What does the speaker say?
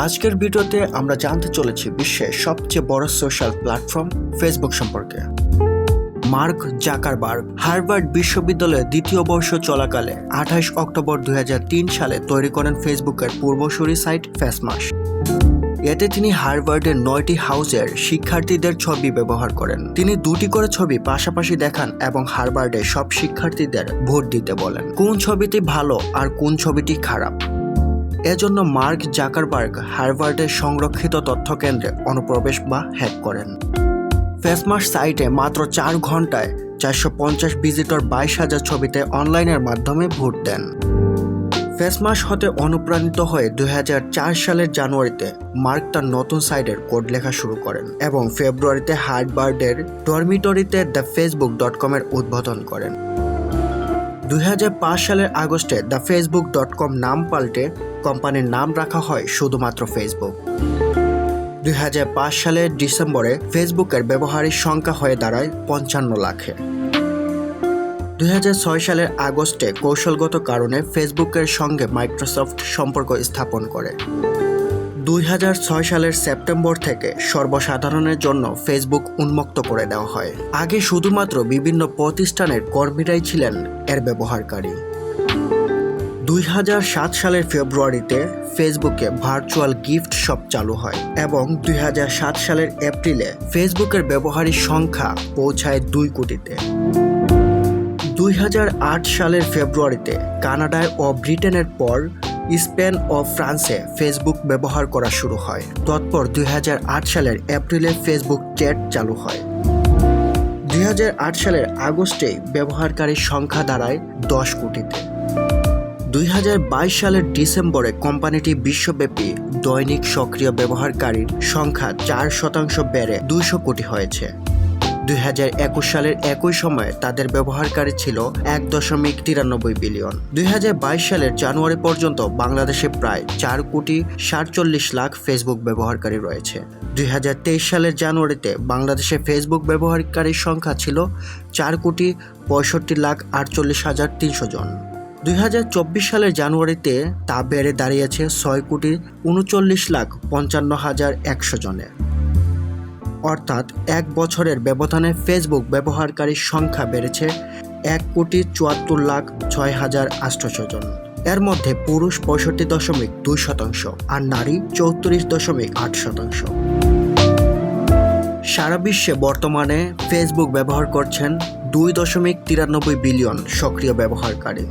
আজকের ভিডিওতে আমরা জানতে চলেছি বিশ্বের সবচেয়ে বড় সোশ্যাল প্ল্যাটফর্ম ফেসবুক সম্পর্কে। মার্ক জাকারবার্গ হার্ভার্ড বিশ্ববিদ্যালয়ের দ্বিতীয় বর্ষ চলাকালে 28 অক্টোবর 2003 সালে তৈরি করেন ফেসবুকের পূর্বসূরি সাইট ফেসমাস। এতে তিনি হার্ভার্ডের 9টি হাউসের শিক্ষার্থীদের ছবি ব্যবহার করেন। তিনি 2টি করে ছবি পাশাপাশি দেখান এবং হার্ভার্ডের সব শিক্ষার্থীদের ভোট দিতে বলেন কোন ছবিটি ভালো আর কোন ছবিটি খারাপ। এজন্য মার্ক জাকারবার্গ হার্ভার্ডের সংরক্ষিত তথ্য কেন্দ্রে অনুপ্রবেশ বা হ্যাক করেন। ফেসমাস সাইটে মাত্র 4 ঘন্টায় 450 ভিজিটর 22,000 ছবিতে অনলাইনের মাধ্যমে ভোট দেন। ফেসমাস হতে অনুপ্রাণিত হয়ে 2004 সালের জানুয়ারিতে মার্ক তার নতুন সাইটের কোড লেখা শুরু করেন এবং ফেব্রুয়ারিতে হার্ভার্ডের ডরমিটরিতে thefacebook.com এর উদ্বোধন করেন। 2005 সালের আগস্টে thefacebook.com নাম পাল্টে কোম্পানির নাম রাখা হয় শুধুমাত্র ফেসবুক। 2005 সালের ডিসেম্বরে ফেসবুকের ব্যবহারের সংখ্যা হয়ে দাঁড়ায় 55 লাখে। 2006 সালের আগস্টে কৌশলগত কারণে ফেসবুকের সঙ্গে মাইক্রোসফট সম্পর্ক স্থাপন করে। 2006 সালের সেপ্টেম্বর থেকে সর্বসাধারণের জন্য ফেসবুক উন্মুক্ত করে দেওয়া হয়। আগে শুধুমাত্র বিভিন্ন প্রতিষ্ঠানের কর্মীরাই ছিলেন এর ব্যবহারকারী। 2007 সালের ফেব্রুয়ারিতে ফেসবুকে ভার্চুয়াল গিফট শপ চালু হয় এবং 2007 সালের এপ্রিলে ফেসবুকের ব্যবহারীর সংখ্যা পৌঁছায় 2 কোটিতে। 2008 সালের ফেব্রুয়ারিতে কানাডায় ও ব্রিটেনের পর স্পেন ও ফ্রান্সে ফেসবুক ব্যবহার করা শুরু হয়। তৎপর 2008 সালের এপ্রিলে ফেসবুক চ্যাট চালু হয়। 2008 সালের আগস্টেই ব্যবহারকারীর সংখ্যা দাঁড়ায় 10 কোটিতে। 2022 সালের ডিসেম্বরে কোম্পানিটি বিশ্বব্যাপী দৈনিক সক্রিয় ব্যবহারকারীর সংখ্যা 4% বেড়ে 200 কোটি হয়েছে। 2021 সালের একই সময়ে তাদের ব্যবহারকারী ছিল 1.93 বিলিয়ন। 2022 সালের জানুয়ারি পর্যন্ত বাংলাদেশে প্রায় 4 কোটি 47 লাখ ফেসবুক ব্যবহারকারী রয়েছে। 2023 সালের জানুয়ারিতে বাংলাদেশে ফেসবুক ব্যবহারকারীর সংখ্যা ছিল 4 কোটি 65 লাখ 48,300 জন। 2024 সালের জানুয়ারিতে তা বেড়ে দাঁড়িয়েছে 6 কোটি 39 লাখ 55,100 জনে। অর্থাৎ 1 বছরের ব্যবধানে ফেসবুক ব্যবহারকারীর সংখ্যা বেড়েছে 1 কোটি 74 লাখ 6,800 জন। এর মধ্যে পুরুষ 65.2% আর নারী 34.8%। সারা বিশ্বে বর্তমানে ফেসবুক ব্যবহার করছেন 2.93 বিলিয়ন সক্রিয় ব্যবহারকারী।